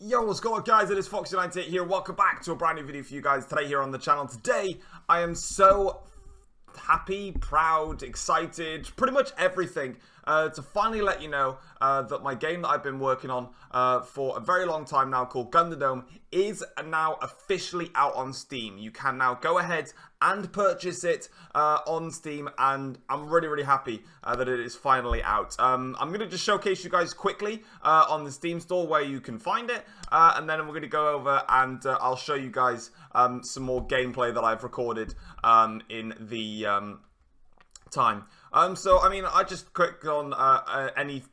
Yo, what's going on, guys? It is Foxydude here. Welcome back to a brand new video for you guys today here on the channel. Today, I am so happy, proud, excited, pretty much everything to finally let you know that my game that I've been working on for a very long time now, called Gunderdome, is now officially out on Steam. You can now go ahead and purchase it on Steam, and I'm really happy that it is finally out. I'm going to just showcase you guys quickly on the Steam store where you can find it, and then we're going to go over and I'll show you guys some more gameplay that I've recorded in the time. So, I mean, I just clicked on any,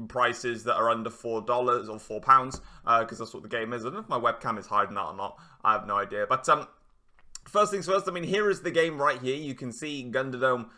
prices that are under $4 or £4, because that's what the game is. I don't know if my webcam is hiding that or not. I have no idea. But first things first, I mean, here is the game right here. You can see Gunderdome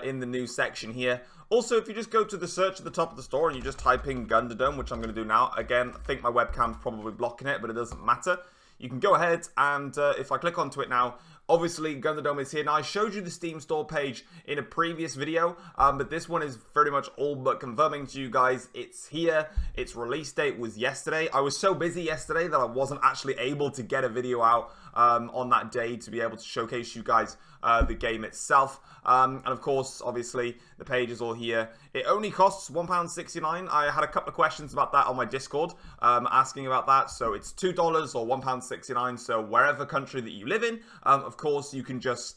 in the new section here. Also, if you just go to the search at the top of the store and you just type in Gunderdome, which I'm going to do now. Again, I think my webcam's probably blocking it, but it doesn't matter. You can go ahead and if I click onto it now, obviously Gunderdome is here. Now, I showed you the Steam store page in a previous video, but this one is very much all but confirming to you guys it's here. Its release date was yesterday. I was so busy yesterday that I wasn't actually able to get a video out on that day to be able to showcase you guys the game itself. And of course, obviously, the page is all here. It only costs £1.69. I had a couple of questions about that on my Discord, asking about that. So it's $2 or £1.69. So wherever country that you live in, of course, you can just,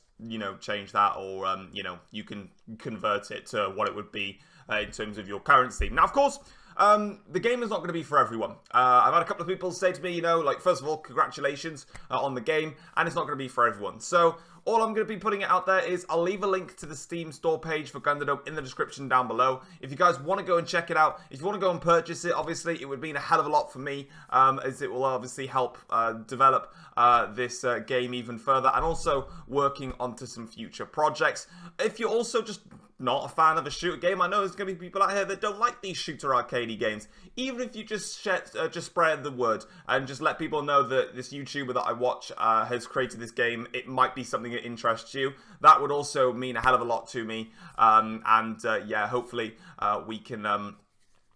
change that, or, you can convert it to what it would be in terms of your currency. Now, of course, the game is not going to be for everyone. I've had a couple of people say to me, first of all, congratulations on the game, and it's not going to be for everyone. So all I'm going to be putting it out there is I'll leave a link to the Steam store page for Gunderdome in the description down below. If you guys want to go and check it out, if you want to go and purchase it, obviously it would mean a hell of a lot for me, as it will obviously help develop this game even further, and also working onto some future projects. If you're also just not a fan of a shooter game, I know there's going to be people out here that don't like these shooter arcadey games. Even if you just spread the word and just let people know that this YouTuber that I watch has created this game, it might be something that interests you. That would also mean a hell of a lot to me. Yeah, hopefully we can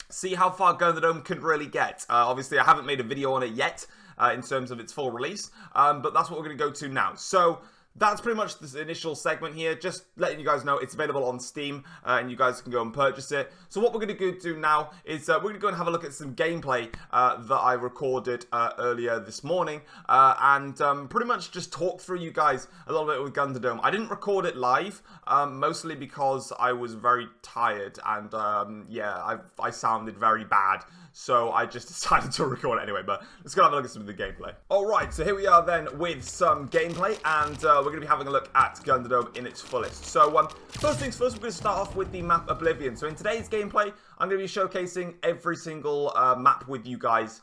see how far Gunderdome can really get. Obviously, I haven't made a video on it yet in terms of its full release, but that's what we're going to go to now. So that's pretty much this initial segment here, just letting you guys know it's available on Steam, and you guys can go and purchase it. So what we're going to do now is we're going to go and have a look at some gameplay that I recorded earlier this morning, and pretty much just talk through you guys a little bit with Gunderdome. I didn't record it live, mostly because I was very tired, and yeah, I sounded very bad. So I just decided to record it anyway, but let's go have a look at some of the gameplay. Alright, so here we are then with some gameplay, and we're going to be having a look at Gunderdome in its fullest. So first things first, we're going to start off with the map Oblivion. So in today's gameplay, I'm going to be showcasing every single map with you guys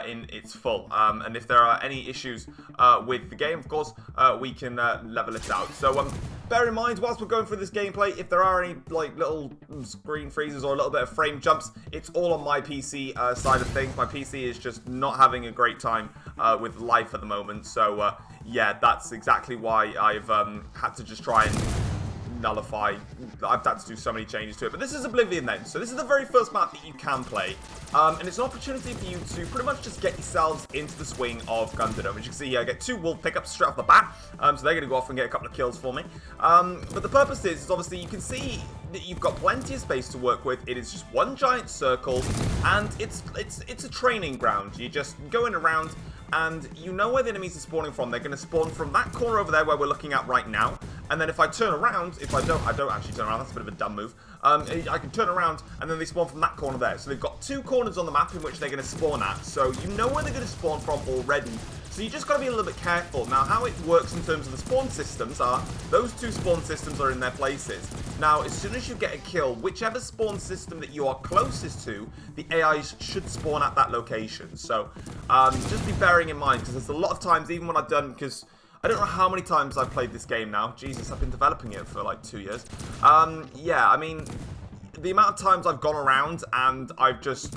in its full. And if there are any issues with the game, of course, we can level it out. So bear in mind, whilst we're going through this gameplay, if there are any little screen freezes or a little bit of frame jumps, it's all on my PC side of things. My PC is just not having a great time with life at the moment. So yeah, that's exactly why I've had to just try and nullify. I've had to do so many changes to it. But this is Oblivion then. So this is the very first map that you can play. And it's an opportunity for you to pretty much just get yourselves into the swing of Gunderdome. As you can see here, I get 2 wolf pickups straight off the bat. So they're going to go off and get a couple of kills for me. But the purpose is obviously you can see that you've got plenty of space to work with. It is just one giant circle, and it's a training ground. You're just going around, and you know where the enemies are spawning from. They're going to spawn from that corner over there where we're looking at right now. And then if I turn around, I don't actually turn around, that's a bit of a dumb move. I can turn around, and then they spawn from that corner there. So they've got 2 corners on the map in which they're going to spawn at. So you know where they're going to spawn from already. So you just got to be a little bit careful. Now, how it works in terms of the spawn systems are, those 2 spawn systems are in their places. Now, as soon as you get a kill, whichever spawn system that you are closest to, the AIs should spawn at that location. So just be bearing in mind, because there's a lot of times, even when I've done, because I don't know how many times I've played this game now. Jesus, I've been developing it for like 2 years. Yeah, I mean, the amount of times I've gone around and I've just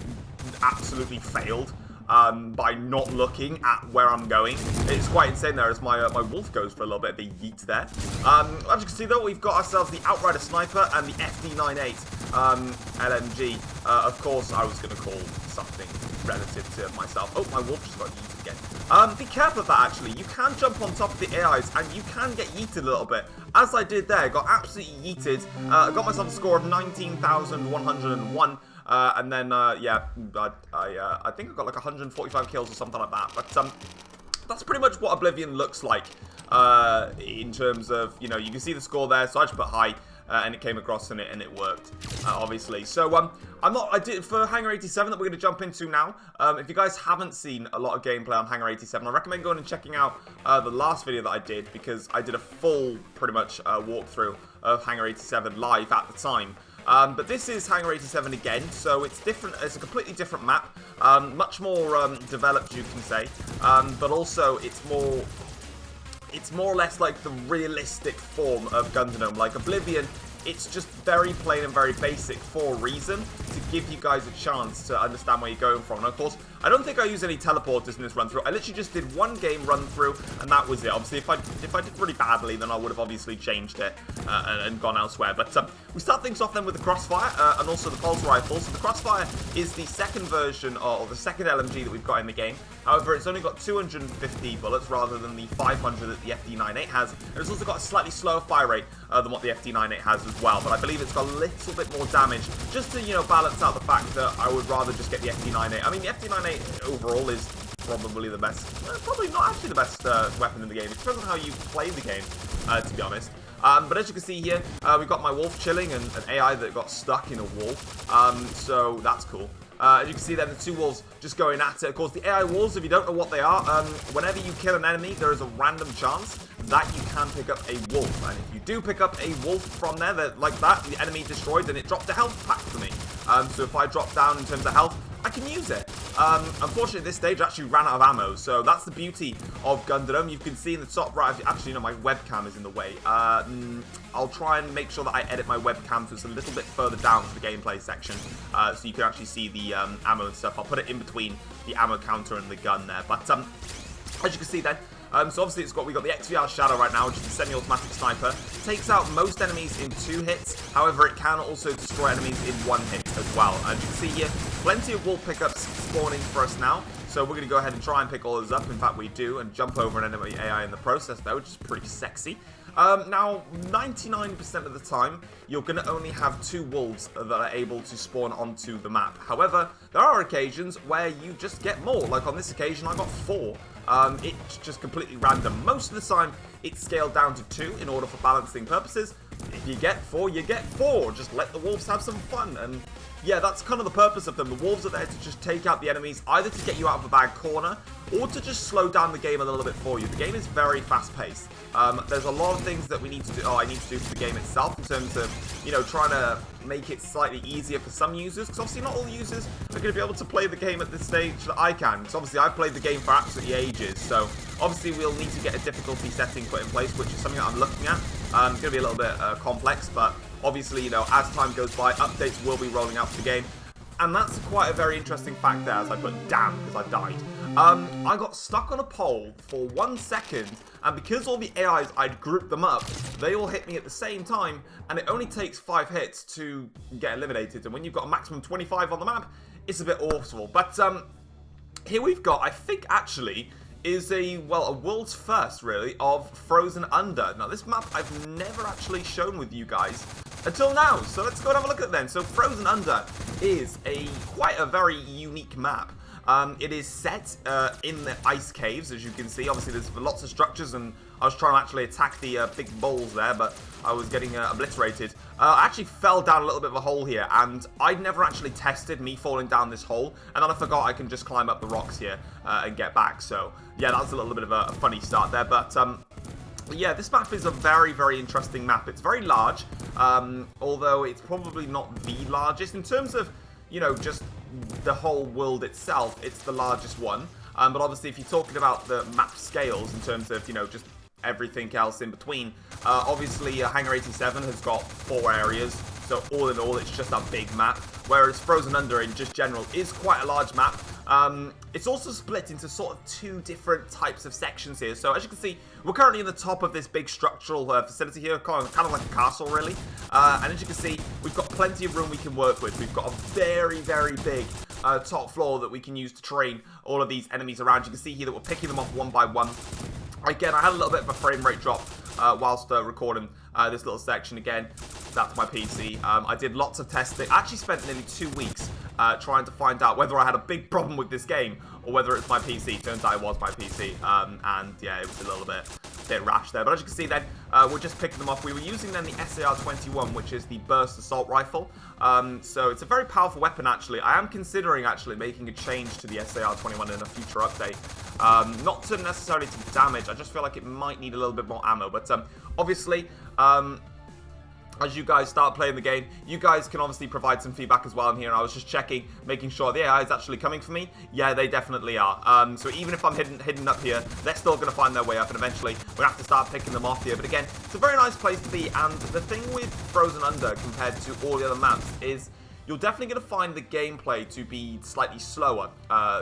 absolutely failed by not looking at where I'm going. It's quite insane there as my wolf goes for a little bit of a yeet there. As you can see though, we've got ourselves the Outrider Sniper and the FD98 LMG. Of course, I was going to call something relative to myself. Oh, my wolf just got yeeted again. Be careful of that, actually. You can jump on top of the AIs, and you can get yeeted a little bit. As I did there, got absolutely yeeted. I got myself a score of 19,101. And then, yeah, I think I got like 145 kills or something like that. But that's pretty much what Oblivion looks like in terms of, you know, you can see the score there. So I just put high. And it came across and it worked, obviously. So I did for Hangar 87 that we're going to jump into now. If you guys haven't seen a lot of gameplay on Hangar 87, I recommend going and checking out the last video that I did, because I did a full, pretty much, walkthrough of Hangar 87 live at the time. But this is Hangar 87 again, so it's different. It's a completely different map, much more developed, you can say, but also it's more or less like the realistic form of Gunderdome. Like Oblivion, it's just very plain and very basic for a reason, to give you guys a chance to understand where you're going from. And of course, I don't think I used any teleporters in this run through. I literally just did one game run through, and that was it. Obviously, if I did really badly, then I would have obviously changed it and gone elsewhere. But we start things off then with the Crossfire and also the Pulse Rifle. So the Crossfire is the second version, or the second LMG that we've got in the game. However, it's only got 250 bullets rather than the 500 that the FD98 has. And it's also got a slightly slower fire rate than what the FD98 has as well. But I believe it's got a little bit more damage, just to, you know, balance out the fact that I would rather just get the FD98. I mean, the FD98 overall is probably the best, probably not actually the best weapon in the game. It depends on how you play the game, to be honest. But as you can see here, we've got my wolf chilling and an AI that got stuck in a wall. So that's cool. As you can see then, the two wolves just going at it. Of course, the AI wolves, if you don't know what they are, whenever you kill an enemy, there is a random chance that you can pick up a wolf. And if you do pick up a wolf from there, like that, the enemy destroyed, then it dropped a health pack for me. So if I drop down in terms of health, I can use it. Unfortunately, at this stage, I actually ran out of ammo, so that's the beauty of Gunderdome. You can see in the top right, actually, no, my webcam is in the way. I'll try and make sure that I edit my webcam so it's a little bit further down to the gameplay section, so you can actually see the ammo and stuff. I'll put it in between the ammo counter and the gun there. But as you can see then, so obviously we've got the XVR Shadow right now, which is the semi-automatic sniper. Takes out most enemies in 2 hits. However, it can also destroy enemies in 1 hit as well. As you can see here, plenty of wolf pickups spawning for us now. So we're going to go ahead and try and pick all those up. In fact, we do, and jump over an enemy AI in the process though, which is pretty sexy. Now, 99% of the time, you're going to only have 2 wolves that are able to spawn onto the map. However, there are occasions where you just get more. Like on this occasion, I got 4. It's just completely random. Most of the time, it's scaled down to 2 in order for balancing purposes. If you get 4, you get 4. Just let the wolves have some fun. And yeah, that's kind of the purpose of them. The wolves are there to just take out the enemies, either to get you out of a bad corner, or to just slow down the game a little bit for you. The game is very fast-paced. There's a lot of things that we need to do, I need to do for the game itself in terms of, you know, trying to make it slightly easier for some users, because obviously not all users are going to be able to play the game at this stage that I can. Because obviously I've played the game for absolutely ages, so obviously we'll need to get a difficulty setting put in place, which is something that I'm looking at. It's going to be a little bit complex, but obviously, you know, as time goes by, updates will be rolling out for the game. And that's quite a very interesting fact there, as I put damn, because I died. I got stuck on a pole for 1 second, and because all the AIs, I'd grouped them up, they all hit me at the same time, and it only takes 5 hits to get eliminated. And when you've got a maximum 25 on the map, it's a bit awful. But here we've got, I think actually, is a world's first, really, of Frozen Under. Now, this map I've never actually shown with you guys until now, so let's go and have a look at it then. So Frozen Under is quite a very unique map. It is set in the ice caves, as you can see. Obviously, there's lots of structures, and I was trying to actually attack the big balls there, but I was getting obliterated. I actually fell down a little bit of a hole here, and I'd never actually tested me falling down this hole, and then I forgot I can just climb up the rocks here and get back. So, yeah, that was a little bit of a funny start there, but yeah, this map is a very, very interesting map. It's very large, although it's probably not the largest. In terms of, you know, just the whole world itself, it's the largest one. But obviously, if you're talking about the map scales in terms of, you know, just everything else in between, obviously, Hangar 87 has got 4 areas. So all in all, it's just a big map. Whereas Frozen Under, in just general, is quite a large map. It's also split into sort of 2 different types of sections here. So as you can see, we're currently in the top of this big structural facility here, kind of like a castle, really. And as you can see, we've got plenty of room we can work with. We've got a very, very big top floor that we can use to train all of these enemies around. You can see here that we're picking them off one by one. Again, I had a little bit of a frame rate drop whilst recording this little section. Again, that's my PC. I did lots of testing. I actually spent nearly 2 weeks trying to find out whether I had a big problem with this game or whether it's my PC. Turns out it was my PC. And yeah, it was a little bit rash there. But as you can see then, we're just picking them off. We were using then the SAR-21, which is the burst assault rifle. So it's a very powerful weapon, actually. I am considering actually making a change to the SAR-21 in a future update. Not to necessarily to damage. I just feel like it might need a little bit more ammo. But obviously, as you guys start playing the game, you guys can obviously provide some feedback as well in here. And I was just checking, making sure the AI is actually coming for me. Yeah, they definitely are. So even if I'm hidden up here, they're still going to find their way up. And eventually, we're going to have to start picking them off here. But again, it's a very nice place to be. And the thing with Frozen Under compared to all the other maps is you're definitely going to find the gameplay to be slightly slower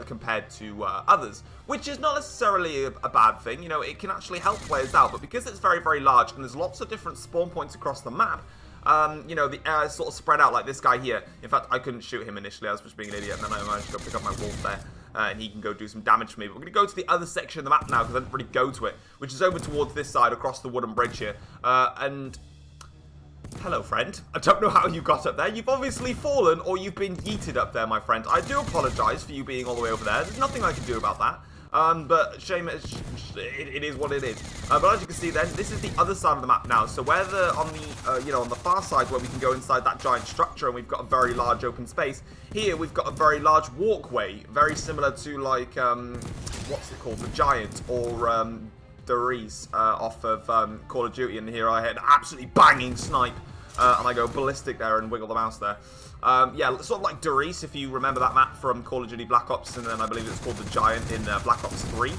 compared to others, which is not necessarily a bad thing. You know, it can actually help players out, but because it's very, very large and there's lots of different spawn points across the map, you know, the air is sort of spread out like this guy here. In fact, I couldn't shoot him initially. I was just being an idiot, and then I managed to go pick up my wolf there, and he can go do some damage for me. But we're going to go to the other section of the map now, because I didn't really go to it, which is over towards this side, across the wooden bridge here. And hello, friend. I don't know how you got up there. You've obviously fallen, or you've been yeeted up there, my friend. I do apologise for you being all the way over there. There's nothing I can do about that. But shame, it is what it is. But as you can see then, this is the other side of the map now. So where on the, you know, on the far side where we can go inside that giant structure and we've got a very large open space, here we've got a very large walkway, very similar to like, what's it called, the Giant, or Doris off of Call of Duty. And here I had an absolutely banging snipe, and I go ballistic there and wiggle the mouse there. Yeah, sort of like Doris, if you remember that map from Call of Duty Black Ops, and then I believe it's called the Giant in Black Ops 3.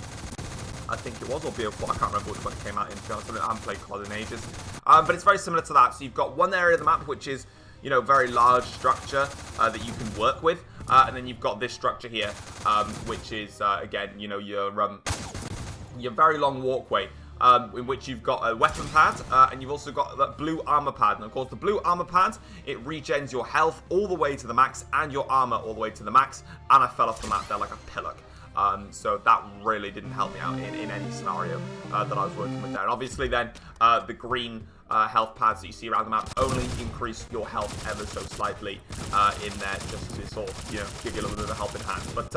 I think it was, or BO4, I can't remember which one it came out in, to be honest with you. I haven't played COD in ages. But it's very similar to that. So you've got one area of the map, which is, you know, very large structure that you can work with. And then you've got this structure here, which is, again, you know, your very long walkway. In which you've got a weapon pad, and you've also got that blue armor pad. And of course, the blue armor pad, it regens your health all the way to the max, and your armor all the way to the max. And I fell off the map there like a pillock. So that really didn't help me out in any scenario that I was working with there. And obviously then, the green health pads that you see around the map only increase your health ever so slightly in there, just to sort of, you know, give you a little bit of a helping hand. But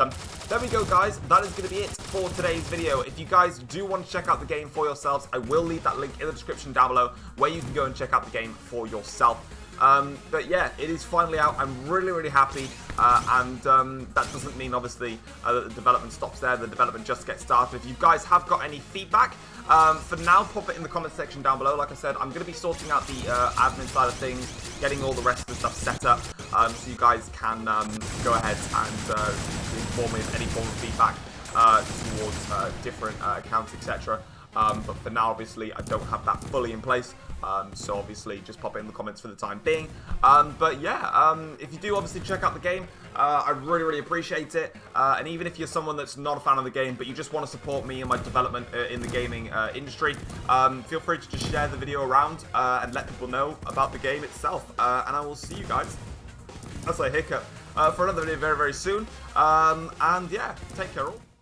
there we go, guys. That is going to be it for today's video. If you guys do want to check out the game for yourselves, I will leave that link in the description down below where you can go and check out the game for yourself. But yeah, it is finally out. I'm really, really happy. And that doesn't mean, obviously, that the development stops there. The development just gets started. If you guys have got any feedback, for now, pop it in the comment section down below. Like I said, I'm going to be sorting out the admin side of things, getting all the rest of the stuff set up, so you guys can go ahead and inform me of any form of feedback towards different accounts, etc. But for now, obviously, I don't have that fully in place. So obviously, just pop it in the comments for the time being. But yeah, if you do obviously check out the game, I really, really appreciate it. And even if you're someone that's not a fan of the game, but you just want to support me and my development in the gaming industry, feel free to just share the video around and let people know about the game itself. And I will see you guys, that's a hiccup, for another video very, very soon. And yeah, take care all.